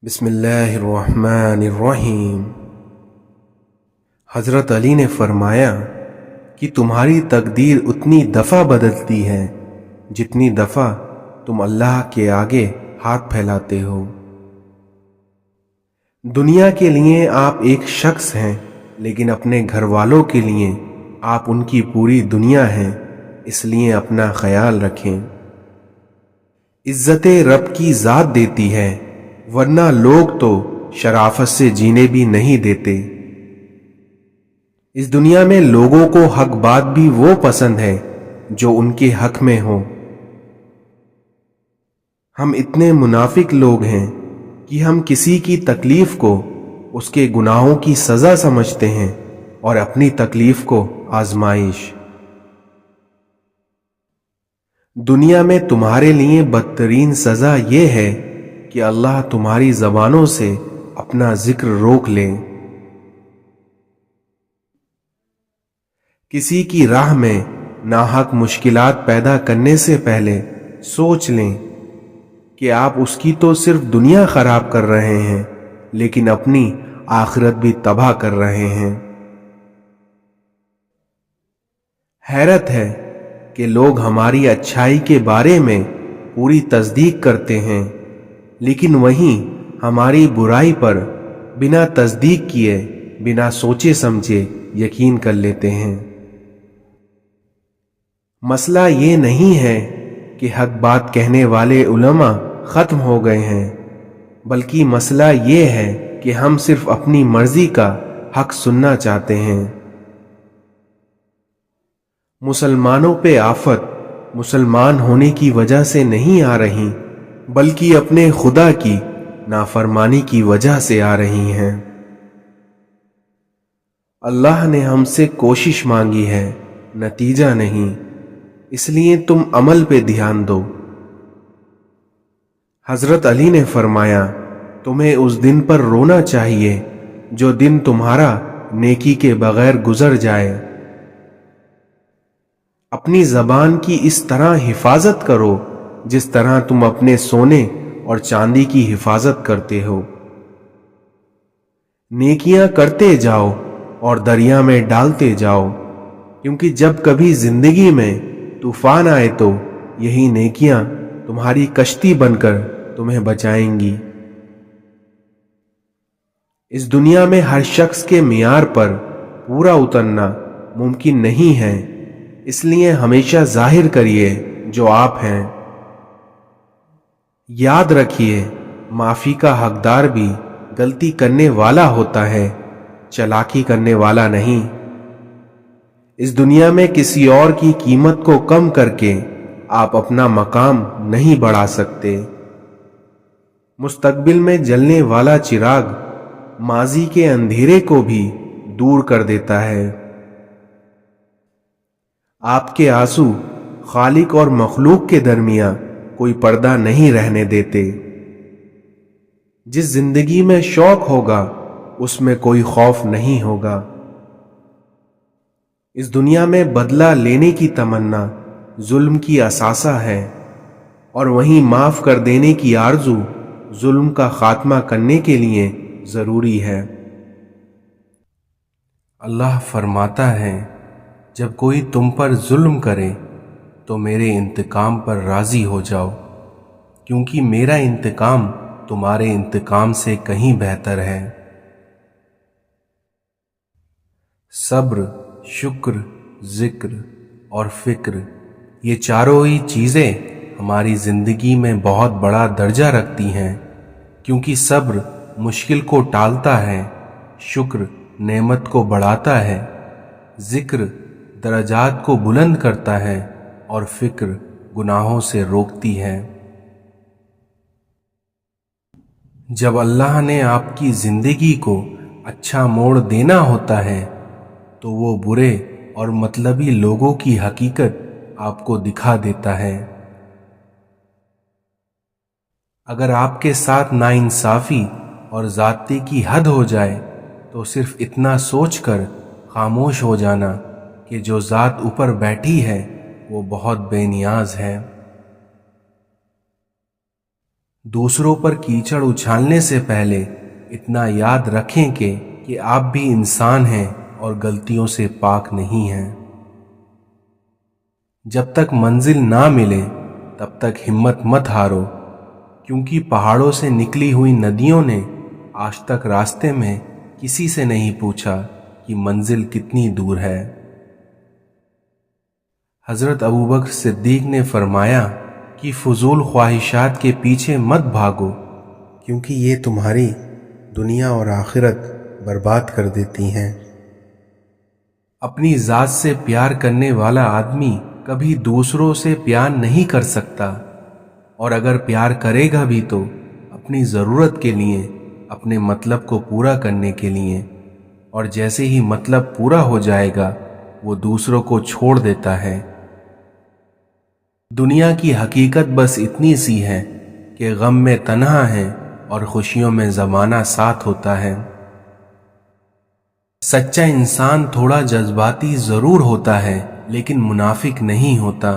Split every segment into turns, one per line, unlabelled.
بسم اللہ الرحمن الرحیم۔ حضرت علی نے فرمایا کہ تمہاری تقدیر اتنی دفعہ بدلتی ہے جتنی دفعہ تم اللہ کے آگے ہاتھ پھیلاتے ہو۔ دنیا کے لیے آپ ایک شخص ہیں، لیکن اپنے گھر والوں کے لیے آپ ان کی پوری دنیا ہیں، اس لیے اپنا خیال رکھیں۔ عزت رب کی ذات دیتی ہے، ورنہ لوگ تو شرافت سے جینے بھی نہیں دیتے۔ اس دنیا میں لوگوں کو حق بات بھی وہ پسند ہے جو ان کے حق میں ہو۔ ہم اتنے منافق لوگ ہیں کہ ہم کسی کی تکلیف کو اس کے گناہوں کی سزا سمجھتے ہیں اور اپنی تکلیف کو آزمائش۔ دنیا میں تمہارے لیے بدترین سزا یہ ہے کہ اللہ تمہاری زبانوں سے اپنا ذکر روک لے۔ کسی کی راہ میں ناحق مشکلات پیدا کرنے سے پہلے سوچ لیں کہ آپ اس کی تو صرف دنیا خراب کر رہے ہیں، لیکن اپنی آخرت بھی تباہ کر رہے ہیں۔ حیرت ہے کہ لوگ ہماری اچھائی کے بارے میں پوری تصدیق کرتے ہیں، لیکن وہیں ہماری برائی پر بنا تصدیق کیے، بنا سوچے سمجھے یقین کر لیتے ہیں۔ مسئلہ یہ نہیں ہے کہ حق بات کہنے والے علماء ختم ہو گئے ہیں، بلکہ مسئلہ یہ ہے کہ ہم صرف اپنی مرضی کا حق سننا چاہتے ہیں۔ مسلمانوں پہ آفت مسلمان ہونے کی وجہ سے نہیں آ رہی، بلکہ اپنے خدا کی نافرمانی کی وجہ سے آ رہی ہیں۔ اللہ نے ہم سے کوشش مانگی ہے، نتیجہ نہیں، اس لیے تم عمل پہ دھیان دو۔ حضرت علی نے فرمایا، تمہیں اس دن پر رونا چاہیے جو دن تمہارا نیکی کے بغیر گزر جائے۔ اپنی زبان کی اس طرح حفاظت کرو جس طرح تم اپنے سونے اور چاندی کی حفاظت کرتے ہو۔ نیکیاں کرتے جاؤ اور دریا میں ڈالتے جاؤ، کیونکہ جب کبھی زندگی میں طوفان آئے تو یہی نیکیاں تمہاری کشتی بن کر تمہیں بچائیں گی۔ اس دنیا میں ہر شخص کے معیار پر پورا اترنا ممکن نہیں ہے، اس لیے ہمیشہ ظاہر کریے جو آپ ہیں۔ یاد رکھیے، معافی کا حقدار بھی غلطی کرنے والا ہوتا ہے، چالاکی کرنے والا نہیں۔ اس دنیا میں کسی اور کی قیمت کو کم کر کے آپ اپنا مقام نہیں بڑھا سکتے۔ مستقبل میں جلنے والا چراغ ماضی کے اندھیرے کو بھی دور کر دیتا ہے۔ آپ کے آنسو خالق اور مخلوق کے درمیان کوئی پردہ نہیں رہنے دیتے۔ جس زندگی میں شوق ہوگا اس میں کوئی خوف نہیں ہوگا۔ اس دنیا میں بدلہ لینے کی تمنا ظلم کی اثاثہ ہے، اور وہیں معاف کر دینے کی آرزو ظلم کا خاتمہ کرنے کے لیے ضروری ہے۔ اللہ فرماتا ہے، جب کوئی تم پر ظلم کرے تو میرے انتقام پر راضی ہو جاؤ، کیونکہ میرا انتقام تمہارے انتقام سے کہیں بہتر ہے۔ صبر، شکر، ذکر اور فکر، یہ چاروں ہی چیزیں ہماری زندگی میں بہت بڑا درجہ رکھتی ہیں، کیونکہ صبر مشکل کو ٹالتا ہے، شکر نعمت کو بڑھاتا ہے، ذکر درجات کو بلند کرتا ہے، اور فکر گناہوں سے روکتی ہے۔ جب اللہ نے آپ کی زندگی کو اچھا موڑ دینا ہوتا ہے تو وہ برے اور مطلبی لوگوں کی حقیقت آپ کو دکھا دیتا ہے۔ اگر آپ کے ساتھ ناانصافی اور زیادتی کی حد ہو جائے تو صرف اتنا سوچ کر خاموش ہو جانا کہ جو ذات اوپر بیٹھی ہے وہ بہت بے نیاز ہے۔ दूसरों पर कीचड़ उछालने से पहले इतना याद रखें कि आप भी इंसान हैं और गलतियों से पाक नहीं हैं। जब तक मंजिल ना मिले तब तक हिम्मत मत हारो, क्योंकि पहाड़ों से निकली हुई नदियों ने आज तक रास्ते में किसी से नहीं पूछा कि मंजिल कितनी दूर है। हजरत अबू बकर सिद्दीक ने फरमाया कि फजूल ख्वाहिशात के पीछे मत भागो, क्योंकि ये तुम्हारी दुनिया और आखिरत बर्बाद कर देती हैं। अपनी ज़ात से प्यार करने वाला आदमी कभी दूसरों से प्यार नहीं कर सकता, और अगर प्यार करेगा भी तो अपनी ज़रूरत के लिए, अपने मतलब को पूरा करने के लिए, और जैसे ही मतलब पूरा हो जाएगा वो दूसरों को छोड़ देता है। दुनिया की हकीकत बस इतनी सी है कि गम में तन्हा है और खुशियों में ज़माना साथ होता है। सच्चा इंसान थोड़ा जज्बाती ज़रूर होता है, लेकिन मुनाफिक नहीं होता।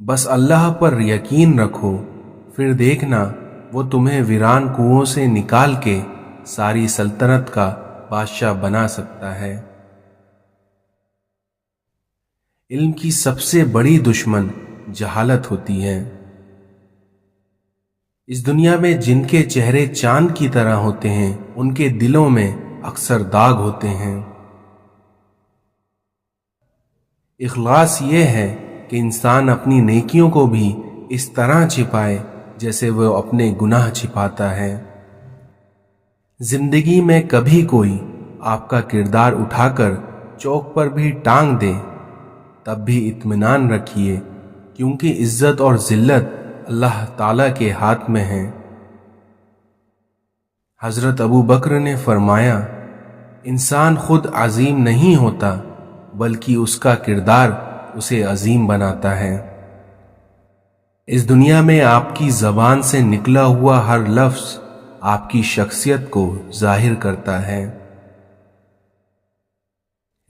बस अल्लाह पर यकीन रखो, फिर देखना वो तुम्हें वीरान कुओं से निकाल के सारी सल्तनत का बादशाह बना सकता है। इल्म की सबसे बड़ी दुश्मन जहालत होती है। इस दुनिया में जिनके चेहरे चांद की तरह होते हैं, उनके दिलों में अक्सर दाग होते हैं। इखलास ये है कि इंसान अपनी नेकियों को भी इस तरह छिपाए जैसे वो अपने गुनाह छिपाता है। जिंदगी में कभी कोई आपका किरदार उठाकर चौक पर भी टांग दे, तब भी इत्मीनान रखिए, क्योंकि इज्जत और जिल्लत अल्लाह ताला के हाथ में है। हजरत अबू बकर ने फरमाया, इंसान खुद अजीम नहीं होता, बल्कि उसका किरदार उसे अजीम बनाता है। इस दुनिया में आपकी जबान से निकला हुआ हर लफ्ज आपकी शख्सियत को जाहिर करता है।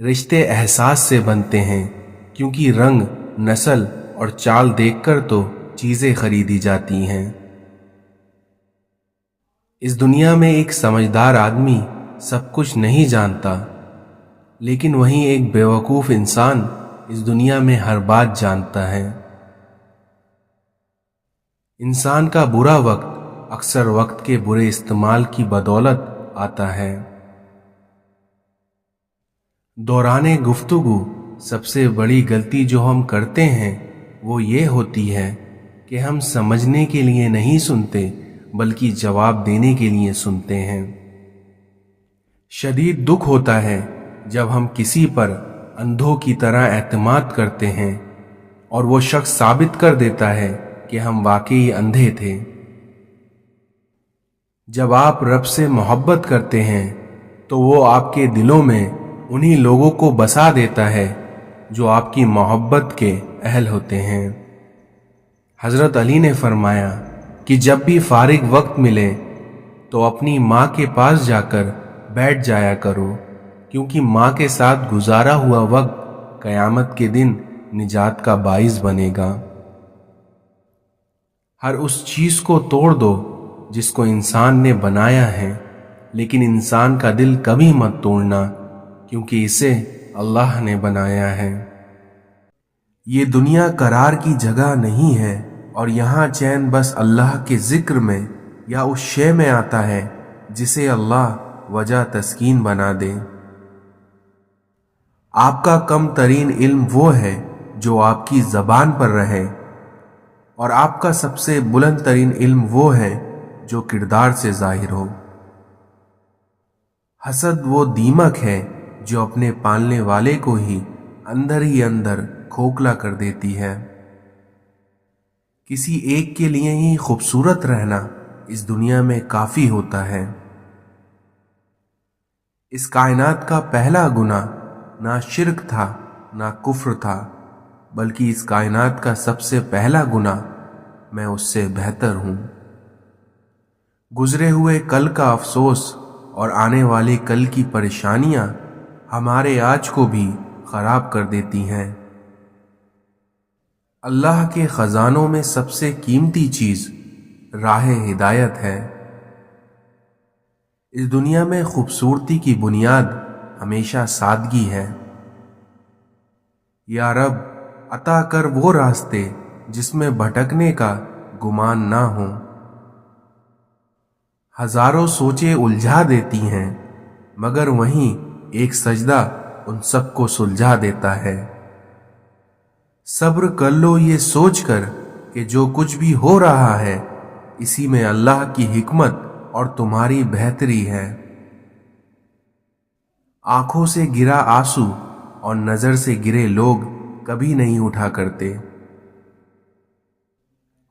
रिश्ते एहसास से बनते हैं, क्योंकि रंग, नस्ल और चाल देखकर तो चीजें खरीदी जाती हैं। इस दुनिया में एक समझदार आदमी सब कुछ नहीं जानता, लेकिन वहीं एक बेवकूफ इंसान इस दुनिया में हर बात जानता है। इंसान का बुरा वक्त अक्सर वक्त के बुरे इस्तेमाल की बदौलत आता है। दौराने गुफ्तगू सबसे बड़ी गलती जो हम करते हैं वो ये होती है कि हम समझने के लिए नहीं सुनते, बल्कि जवाब देने के लिए सुनते हैं। शदीद दुख होता है जब हम किसी पर अंधों की तरह एतमाद करते हैं और वो शख्स साबित कर देता है कि हम वाकई अंधे थे। जब आप रब से मोहब्बत करते हैं तो वो आपके दिलों में उन्हीं लोगों को बसा देता है जो आपकी मोहब्बत के अहल होते हैं। हजरत अली ने फरमाया कि जब भी फारिग वक्त मिले तो अपनी माँ के पास जाकर बैठ जाया करो, क्योंकि माँ के साथ गुजारा हुआ वक्त कयामत के दिन निजात का बाइस बनेगा। हर उस चीज को तोड़ दो जिसको इंसान ने बनाया है, लेकिन इंसान का दिल कभी मत तोड़ना, क्योंकि इसे अल्लाह ने बनाया है। ये दुनिया करार की जगह नहीं है, और यहाँ चैन बस अल्लाह के जिक्र में या उस शे में आता है जिसे अल्लाह वजह तस्कीन बना दे। आपका कम तरीन इल्म वो है जो आपकी जबान पर रहे, और आपका सबसे बुलंद तरीन इल्म वो है जो किरदार से जाहिर हो। हसद वो दीमक है जो अपने पालने वाले को ही अंदर खोखला कर देती है। किसी एक के लिए ही खूबसूरत रहना इस दुनिया में काफी होता है। इस कायनात का पहला गुनाह ना शिर्क था ना कुफ्र था, बल्कि इस कायनात का सबसे पहला गुनाह मैं उससे बेहतर हूं। गुजरे हुए कल का अफसोस और आने वाले कल की परेशानियां हमारे आज को भी खराब कर देती हैं। اللہ کے خزانوں میں سب سے قیمتی چیز راہ ہدایت ہے۔ اس دنیا میں خوبصورتی کی بنیاد ہمیشہ سادگی ہے۔ یا رب عطا کر وہ راستے جس میں بھٹکنے کا گمان نہ ہو۔ ہزاروں سوچیں الجھا دیتی ہیں مگر وہیں ایک سجدہ ان سب کو سلجھا دیتا ہے۔ صبر کر لو یہ سوچ کر کہ جو کچھ بھی ہو رہا ہے اسی میں اللہ کی حکمت اور تمہاری بہتری ہے۔ آنکھوں سے گرا آنسو اور نظر سے گرے لوگ کبھی نہیں اٹھا کرتے۔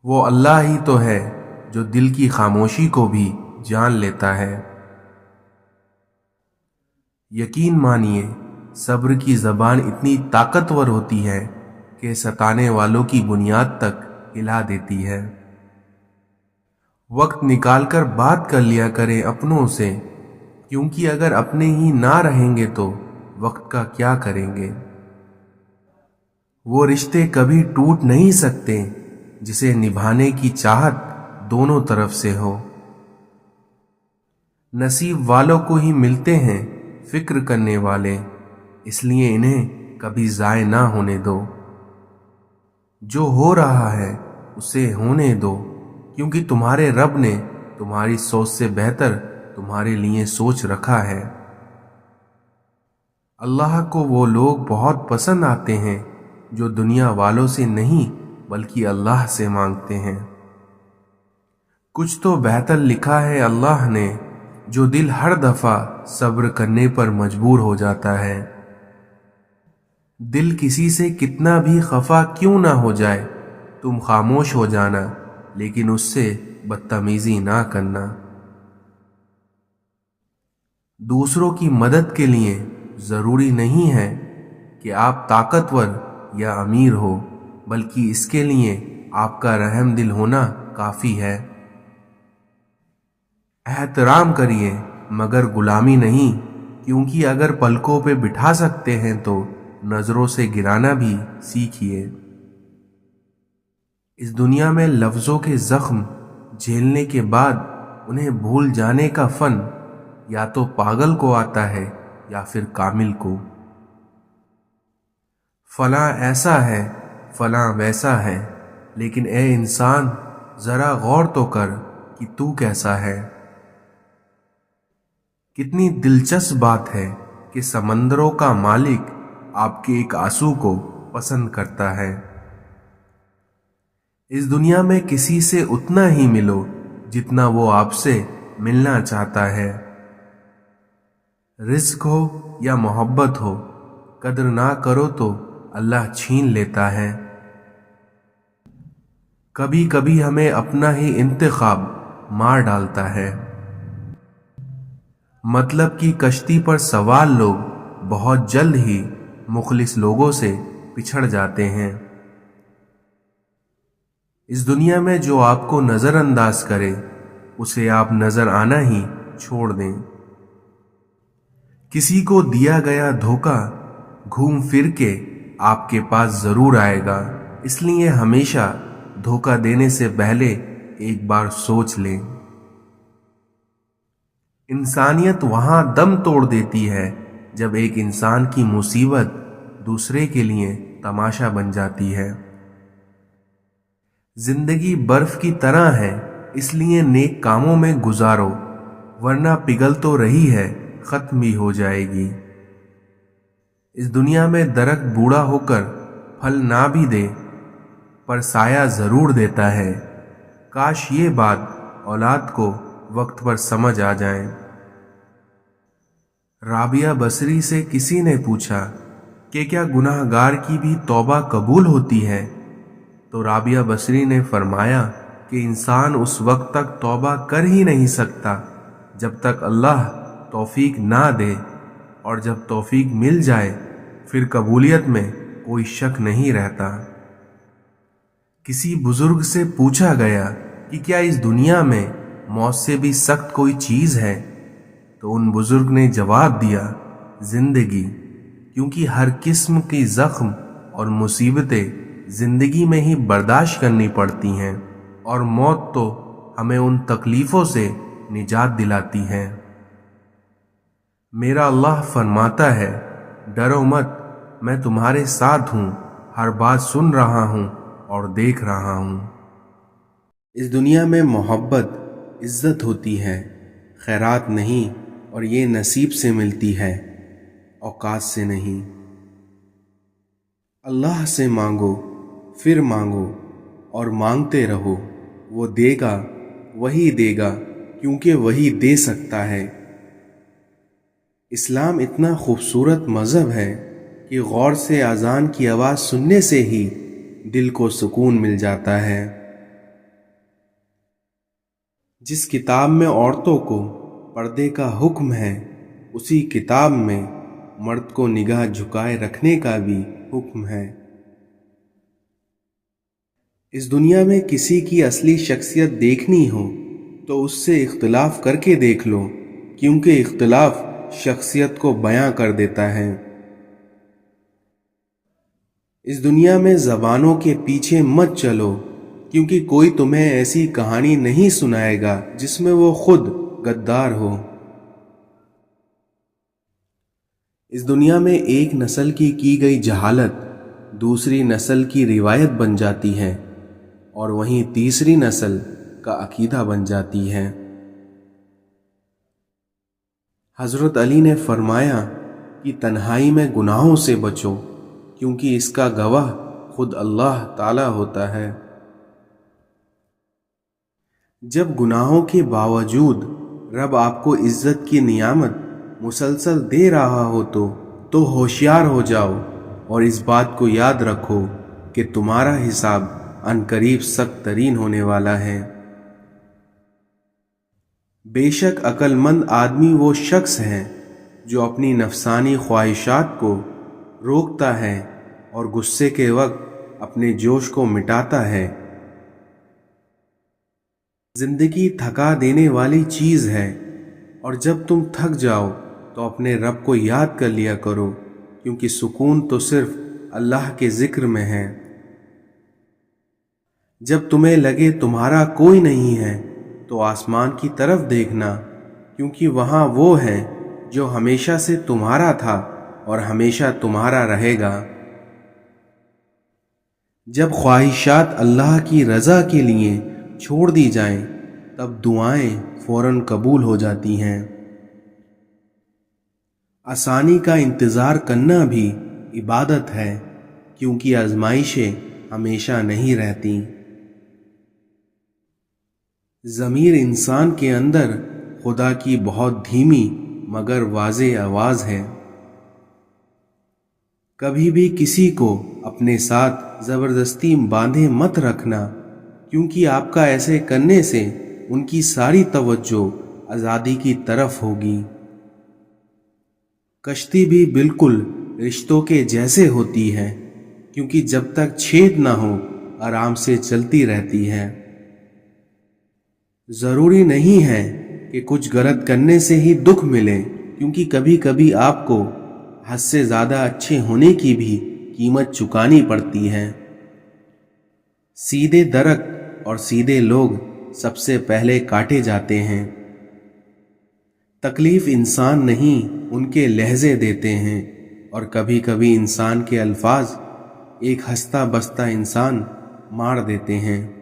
وہ اللہ ہی تو ہے جو دل کی خاموشی کو بھی جان لیتا ہے۔ یقین مانیے صبر کی زبان اتنی طاقتور ہوتی ہے کہ ستانے والوں کی بنیاد تک ہلا دیتی ہے۔ وقت نکال کر بات کر لیا کریں اپنوں سے، کیونکہ اگر اپنے ہی نہ رہیں گے تو وقت کا کیا کریں گے۔ وہ رشتے کبھی ٹوٹ نہیں سکتے جسے نبھانے کی چاہت دونوں طرف سے ہو۔ نصیب والوں کو ہی ملتے ہیں فکر کرنے والے، اس لیے انہیں کبھی ضائع نہ ہونے دو۔ جو ہو رہا ہے اسے ہونے دو، کیونکہ تمہارے رب نے تمہاری سوچ سے بہتر تمہارے لیے سوچ رکھا ہے۔ اللہ کو وہ لوگ بہت پسند آتے ہیں جو دنیا والوں سے نہیں بلکہ اللہ سے مانگتے ہیں۔ کچھ تو بہتر لکھا ہے اللہ نے جو دل ہر دفعہ صبر کرنے پر مجبور ہو جاتا ہے۔ دل کسی سے کتنا بھی خفا کیوں نہ ہو جائے تم خاموش ہو جانا، لیکن اس سے بدتمیزی نہ کرنا۔ دوسروں کی مدد کے لیے ضروری نہیں ہے کہ آپ طاقتور یا امیر ہو، بلکہ اس کے لیے آپ کا رحم دل ہونا کافی ہے۔ احترام کریے مگر غلامی نہیں، کیونکہ اگر پلکوں پہ بٹھا سکتے ہیں تو نظروں سے گرانا بھی سیکھیے۔ اس دنیا میں لفظوں کے زخم جھیلنے کے بعد انہیں بھول جانے کا فن یا تو پاگل کو آتا ہے یا پھر کامل کو۔ فلاں ایسا ہے فلاں ویسا ہے، لیکن اے انسان ذرا غور تو کر کہ تو کیسا ہے۔ کتنی دلچسپ بات ہے کہ سمندروں کا مالک آپ کے ایک آنسو کو پسند کرتا ہے۔ اس دنیا میں کسی سے اتنا ہی ملو جتنا وہ آپ سے ملنا چاہتا ہے۔ رزق ہو یا محبت ہو، قدر نہ کرو تو اللہ چھین لیتا ہے۔ کبھی کبھی ہمیں اپنا ہی انتخاب مار ڈالتا ہے۔ مطلب کی کشتی پر سوار لوگ بہت جلد ہی مخلص لوگوں سے پچھڑ جاتے ہیں۔ اس دنیا میں جو آپ کو نظر انداز کرے اسے آپ نظر آنا ہی چھوڑ دیں۔ کسی کو دیا گیا دھوکہ گھوم پھر کے آپ کے پاس ضرور آئے گا، اس لیے ہمیشہ دھوکہ دینے سے پہلے ایک بار سوچ لیں۔ انسانیت وہاں دم توڑ دیتی ہے جب ایک انسان کی مصیبت دوسرے کے لیے تماشا بن جاتی ہے۔ زندگی برف کی طرح ہے، اس لیے نیک کاموں میں گزارو، ورنہ پگھل تو رہی ہے ختم بھی ہو جائے گی۔ اس دنیا میں درخت بوڑھا ہو کر پھل نہ بھی دے پر سایہ ضرور دیتا ہے۔ کاش یہ بات اولاد کو وقت پر سمجھ آ جائیں۔ رابعہ بصری سے کسی نے پوچھا کہ کیا گناہ گار کی بھی توبہ قبول ہوتی ہے؟ تو رابعہ بصری نے فرمایا کہ انسان اس وقت تک توبہ کر ہی نہیں سکتا جب تک اللہ توفیق نہ دے، اور جب توفیق مل جائے پھر قبولیت میں کوئی شک نہیں رہتا۔ کسی بزرگ سے پوچھا گیا کہ کیا اس دنیا میں موت سے بھی سخت کوئی چیز ہے؟ تو ان بزرگ نے جواب دیا، زندگی، کیونکہ ہر قسم کی زخم اور مصیبتیں जिंदगी में ही बर्दाश्त करनी पड़ती हैं और मौत तो हमें उन तकलीफ़ों से निजात दिलाती है। मेरा अल्लाह फरमाता है, डरो मत, मैं तुम्हारे साथ हूँ, हर बात सुन रहा हूँ और देख रहा हूँ। इस दुनिया में मोहब्बत इज्जत होती है, खैरात नहीं, और ये नसीब से मिलती है, औकात से नहीं। अल्लाह से मांगो, फिर मांगो और मांगते रहो, वो देगा, वही देगा, क्योंकि वही दे सकता है। इस्लाम इतना खूबसूरत मज़हब है कि गौर से अज़ान की आवाज़ सुनने से ही दिल को सुकून मिल जाता है। जिस किताब में औरतों को पर्दे का हुक्म है, उसी किताब में मर्द को निगाह झुकाए रखने का भी हुक्म है। इस दुनिया में किसी की असली शख्सियत देखनी हो तो उससे इख्तिलाफ करके देख लो, क्योंकि इख्तिलाफ शख्सियत को बयां कर देता है। इस दुनिया में ज़बानों के पीछे मत चलो, क्योंकि कोई तुम्हें ऐसी कहानी नहीं सुनाएगा जिसमें वो खुद गद्दार हो। इस दुनिया में एक नस्ल की गई जहालत दूसरी नस्ल की रिवायत बन जाती है और वहीं तीसरी नस्ल का अकीदा बन जाती है। हज़रत अली ने फरमाया कि तन्हाई में गुनाहों से बचो, क्योंकि इसका गवाह खुद अल्लाह ताला होता है। जब गुनाहों के बावजूद रब आपको इज्जत की नियामत मुसलसल दे रहा हो तो होशियार हो जाओ और इस बात को याद रखो कि तुम्हारा हिसाब अनकरीब सख्त तरीन होने वाला है। बेशक अक्लमंद आदमी वो शख्स है जो अपनी नफसानी ख्वाहिशात को रोकता है और गुस्से के वक्त अपने जोश को मिटाता है। जिंदगी थका देने वाली चीज़ है और जब तुम थक जाओ तो अपने रब को याद कर लिया करो, क्योंकि सुकून तो सिर्फ अल्लाह के जिक्र में है। जब तुम्हें लगे तुम्हारा कोई नहीं है तो आसमान की तरफ देखना, क्योंकि वहाँ वो है जो हमेशा से तुम्हारा था और हमेशा तुम्हारा रहेगा। जब ख्वाहिशात अल्लाह की रज़ा के लिए छोड़ दी जाएं, तब दुआएं फौरन कबूल हो जाती हैं। आसानी का इंतज़ार करना भी इबादत है, क्योंकि आजमाइशें हमेशा नहीं रहती। ज़मीर इंसान के अंदर खुदा की बहुत धीमी मगर वाज़े आवाज़ है। कभी भी किसी को अपने साथ ज़बरदस्ती बांधे मत रखना, क्योंकि आपका ऐसे करने से उनकी सारी तवज्जो आज़ादी की तरफ होगी। कश्ती भी बिल्कुल रिश्तों के जैसे होती है, क्योंकि जब तक छेद ना हो आराम से चलती रहती है। ज़रूरी नहीं है कि कुछ गलत करने से ही दुख मिले, क्योंकि कभी कभी आपको हद से ज़्यादा अच्छे होने की भी कीमत चुकानी पड़ती है। सीधे दरख्त और सीधे लोग सबसे पहले काटे जाते हैं। तकलीफ इंसान नहीं उनके लहजे देते हैं, और कभी कभी इंसान के अल्फाज एक हंसता बसता इंसान मार देते हैं।